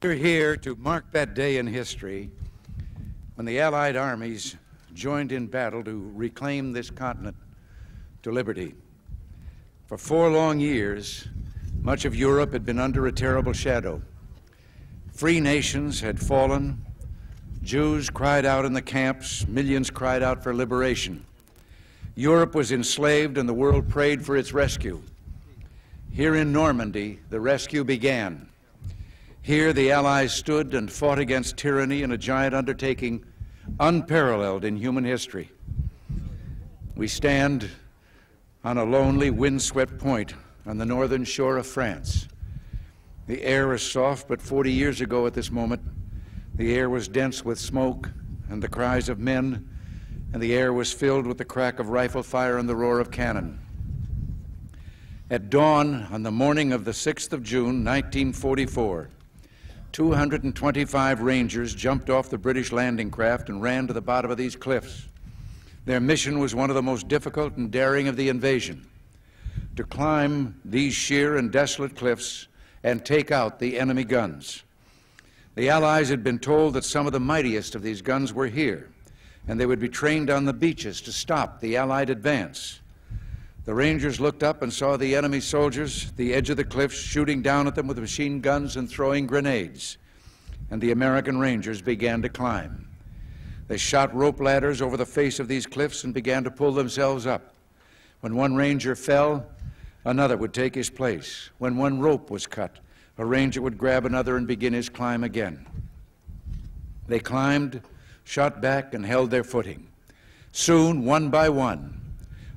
We're here to mark that day in history when the Allied armies joined in battle to reclaim this continent to liberty. For 4 long years, much of Europe had been under a terrible shadow. Free nations had fallen. Jews cried out in the camps. Millions cried out for liberation. Europe was enslaved, and the world prayed for its rescue. Here in Normandy, the rescue began. Here, the Allies stood and fought against tyranny in a giant undertaking unparalleled in human history. We stand on a lonely, windswept point on the northern shore of France. The air is soft, but 40 years ago at this moment, the air was dense with smoke and the cries of men, and the air was filled with the crack of rifle fire and the roar of cannon. At dawn on the morning of the 6th of June, 1944, 225 Rangers jumped off the British landing craft and ran to the bottom of these cliffs. Their mission was one of the most difficult and daring of the invasion: to climb these sheer and desolate cliffs and take out the enemy guns. The Allies had been told that some of the mightiest of these guns were here, and they would be trained on the beaches to stop the Allied advance. The Rangers looked up and saw the enemy soldiers at the edge of the cliffs shooting down at them with machine guns and throwing grenades, and the American Rangers began to climb. They shot rope ladders over the face of these cliffs and began to pull themselves up. When one Ranger fell, another would take his place. When one rope was cut, a Ranger would grab another and begin his climb again. They climbed, shot back, and held their footing. Soon, one by one,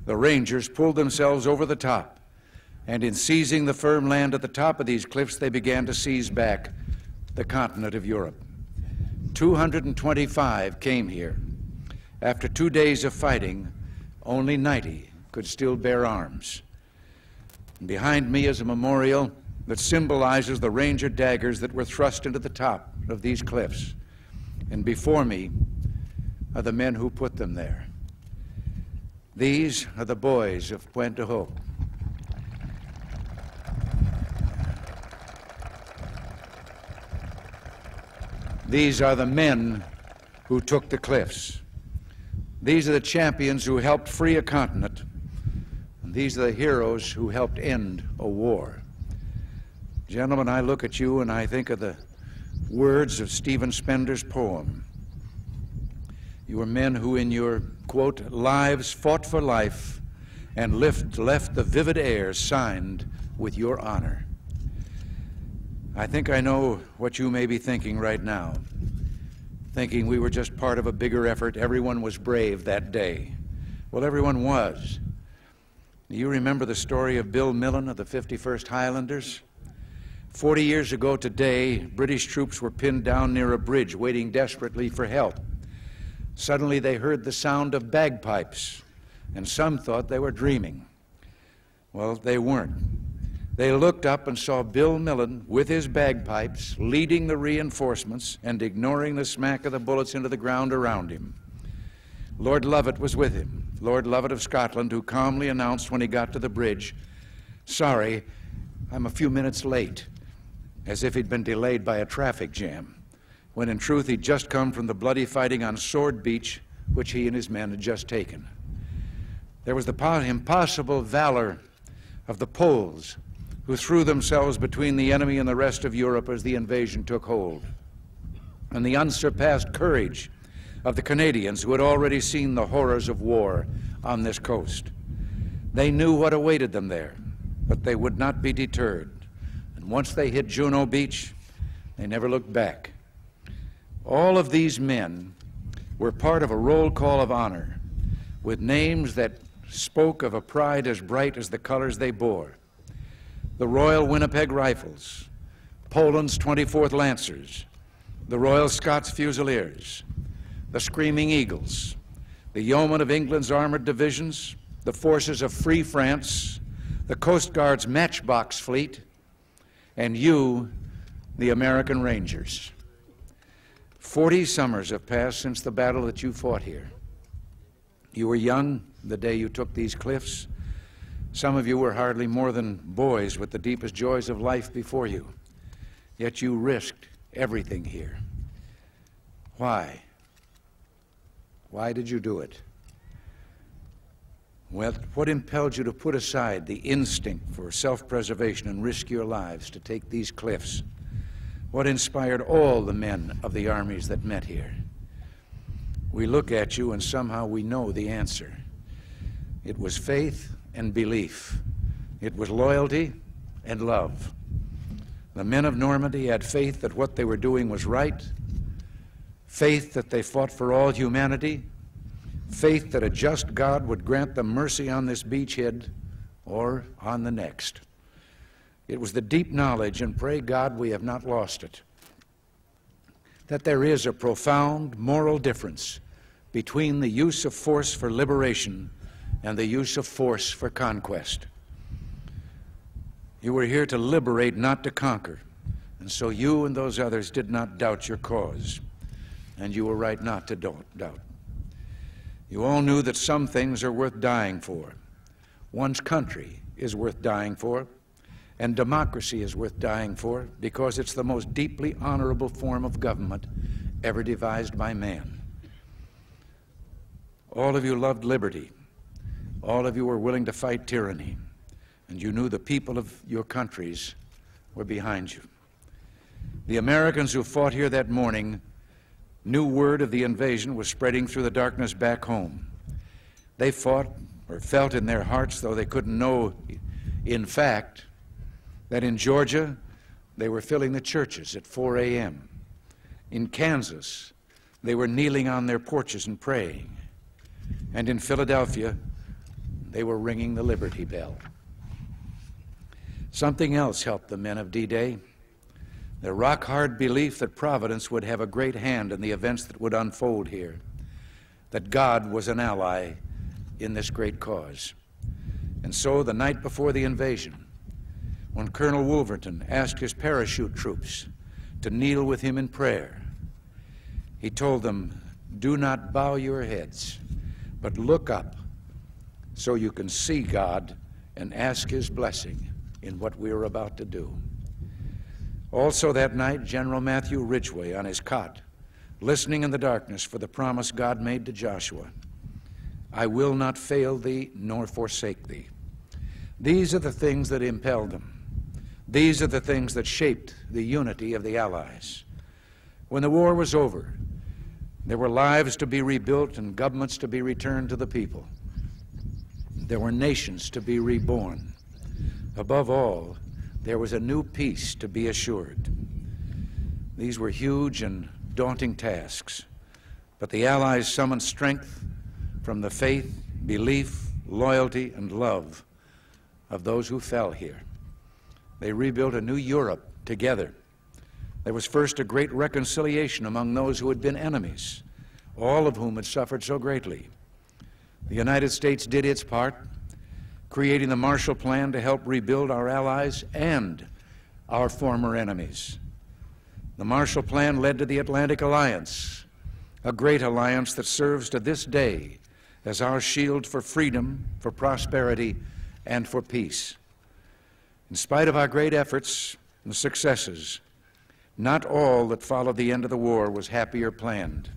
the Rangers pulled themselves over the top, and in seizing the firm land at the top of these cliffs, they began to seize back the continent of Europe. 225 came here. After 2 days of fighting, only 90 could still bear arms. And behind me is a memorial that symbolizes the Ranger daggers that were thrust into the top of these cliffs. And before me are the men who put them there. These are the boys of Pointe du Hoc. These are the men who took the cliffs. These are the champions who helped free a continent. And these are the heroes who helped end a war. Gentlemen, I look at you and I think of the words of Stephen Spender's poem. You were men who in your, quote, lives fought for life and left the vivid air signed with your honor. I think I know what you may be thinking right now, thinking we were just part of a bigger effort. Everyone was brave that day. Well, everyone was. You remember the story of Bill Millen of the 51st Highlanders? 40 years ago today, British troops were pinned down near a bridge waiting desperately for help. Suddenly they heard the sound of bagpipes, and some thought they were dreaming. Well, they weren't. They looked up and saw Bill Millen with his bagpipes leading the reinforcements and ignoring the smack of the bullets into the ground around him. Lord Lovat was with him, Lord Lovat of Scotland, who calmly announced when he got to the bridge, "Sorry, I'm a few minutes late," as if he'd been delayed by a traffic jam, when in truth he'd just come from the bloody fighting on Sword Beach, which he and his men had just taken. There was the impossible valor of the Poles, who threw themselves between the enemy and the rest of Europe as the invasion took hold, and the unsurpassed courage of the Canadians, who had already seen the horrors of war on this coast. They knew what awaited them there, but they would not be deterred. And once they hit Juno Beach, they never looked back. All of these men were part of a roll call of honor with names that spoke of a pride as bright as the colors they bore. The Royal Winnipeg Rifles, Poland's 24th Lancers, the Royal Scots Fusiliers, the Screaming Eagles, the Yeomen of England's armored divisions, the forces of Free France, the Coast Guard's Matchbox Fleet, and you, the American Rangers. 40 summers have passed since the battle that you fought here. You were young the day you took these cliffs. Some of you were hardly more than boys with the deepest joys of life before you. Yet you risked everything here. Why? Why did you do it? Well, what impelled you to put aside the instinct for self-preservation and risk your lives to take these cliffs? What inspired all the men of the armies that met here? We look at you and somehow we know the answer. It was faith and belief. It was loyalty and love. The men of Normandy had faith that what they were doing was right, faith that they fought for all humanity, faith that a just God would grant them mercy on this beachhead or on the next. It was the deep knowledge, and pray God we have not lost it, that there is a profound moral difference between the use of force for liberation and the use of force for conquest. You were here to liberate, not to conquer, and so you and those others did not doubt your cause, and you were right not to doubt. You all knew that some things are worth dying for. One's country is worth dying for, and democracy is worth dying for because it's the most deeply honorable form of government ever devised by man. All of you loved liberty. All of you were willing to fight tyranny, and you knew the people of your countries were behind you. The Americans who fought here that morning knew word of the invasion was spreading through the darkness back home. They fought or felt in their hearts, though they couldn't know in fact, that in Georgia they were filling the churches at 4 a.m. In Kansas they were kneeling on their porches and praying. And in Philadelphia they were ringing the Liberty Bell. Something else helped the men of D-Day. Their rock-hard belief that Providence would have a great hand in the events that would unfold here, that God was an ally in this great cause. And so the night before the invasion, when Colonel Wolverton asked his parachute troops to kneel with him in prayer, he told them, "Do not bow your heads, but look up so you can see God and ask his blessing in what we are about to do." Also that night, General Matthew Ridgway on his cot, listening in the darkness for the promise God made to Joshua, "I will not fail thee nor forsake thee." These are the things that impelled them. These are the things that shaped the unity of the Allies. When the war was over, there were lives to be rebuilt and governments to be returned to the people. There were nations to be reborn. Above all, there was a new peace to be assured. These were huge and daunting tasks, but the Allies summoned strength from the faith, belief, loyalty, and love of those who fell here. They rebuilt a new Europe together. There was first a great reconciliation among those who had been enemies, all of whom had suffered so greatly. The United States did its part, creating the Marshall Plan to help rebuild our allies and our former enemies. The Marshall Plan led to the Atlantic Alliance, a great alliance that serves to this day as our shield for freedom, for prosperity, and for peace. In spite of our great efforts and successes, not all that followed the end of the war was happy or planned.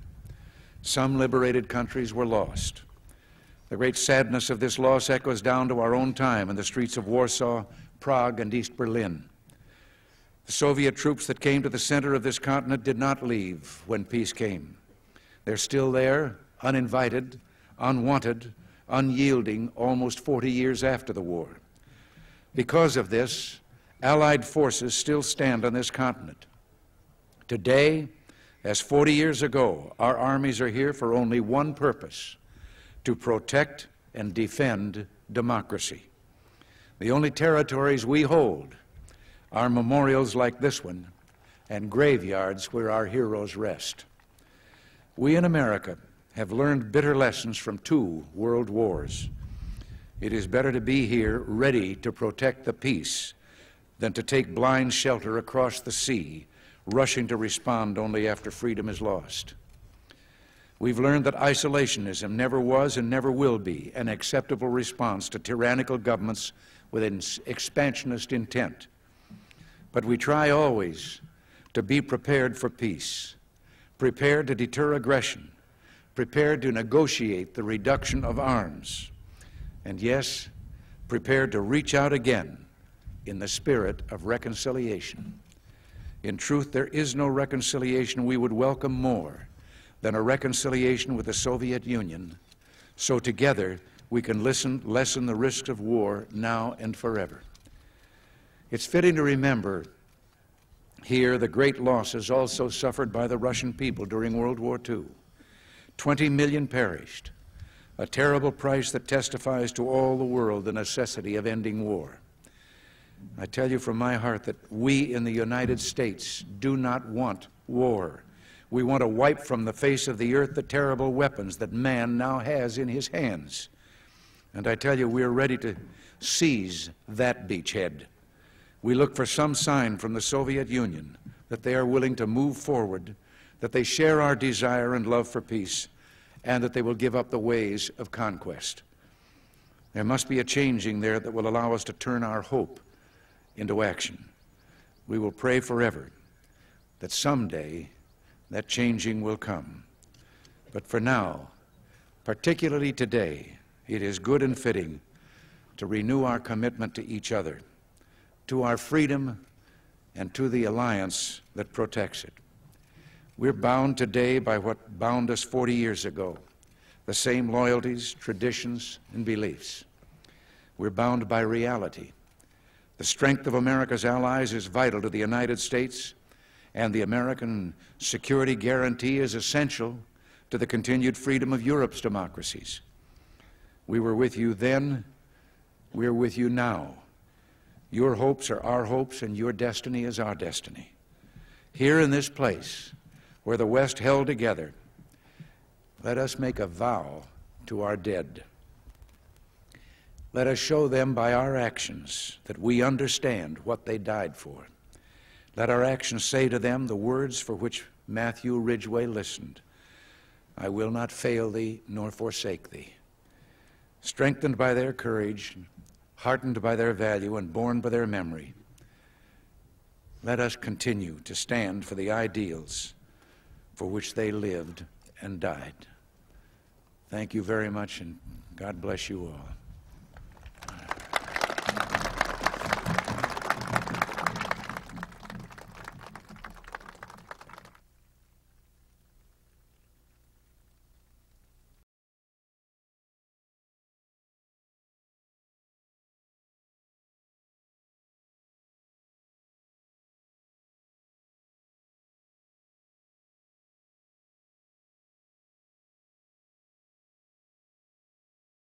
Some liberated countries were lost. The great sadness of this loss echoes down to our own time in the streets of Warsaw, Prague, and East Berlin. The Soviet troops that came to the center of this continent did not leave when peace came. They're still there, uninvited, unwanted, unyielding, almost 40 years after the war. Because of this, Allied forces still stand on this continent. Today, as 40 years ago, our armies are here for only one purpose: to protect and defend democracy. The only territories we hold are memorials like this one and graveyards where our heroes rest. We in America have learned bitter lessons from 2 world wars. It is better to be here ready to protect the peace than to take blind shelter across the sea, rushing to respond only after freedom is lost. We've learned that isolationism never was and never will be an acceptable response to tyrannical governments with an expansionist intent. But we try always to be prepared for peace, prepared to deter aggression, prepared to negotiate the reduction of arms, and yes, prepared to reach out again in the spirit of reconciliation. In truth, there is no reconciliation we would welcome more than a reconciliation with the Soviet Union, so together we can lessen the risks of war now and forever. It's fitting to remember here the great losses also suffered by the Russian people during World War II. 20 million perished, a terrible price that testifies to all the world the necessity of ending war. I tell you from my heart that we in the United States do not want war. We want to wipe from the face of the earth the terrible weapons that man now has in his hands. And I tell you, we are ready to seize that beachhead. We look for some sign from the Soviet Union that they are willing to move forward, that they share our desire and love for peace, and that they will give up the ways of conquest. There must be a changing there that will allow us to turn our hope into action. We will pray forever that someday that changing will come. But for now, particularly today, it is good and fitting to renew our commitment to each other, to our freedom, and to the alliance that protects it. We're bound today by what bound us 40 years ago, the same loyalties, traditions, and beliefs. We're bound by reality. The strength of America's allies is vital to the United States, and the American security guarantee is essential to the continued freedom of Europe's democracies. We were with you then, we're with you now. Your hopes are our hopes, and your destiny is our destiny. Here in this place, where the West held together, let us make a vow to our dead. Let us show them by our actions that we understand what they died for. Let our actions say to them the words for which Matthew Ridgway listened: I will not fail thee nor forsake thee. Strengthened by their courage, heartened by their value, and borne by their memory, let us continue to stand for the ideals for which they lived and died. Thank you very much, and God bless you all.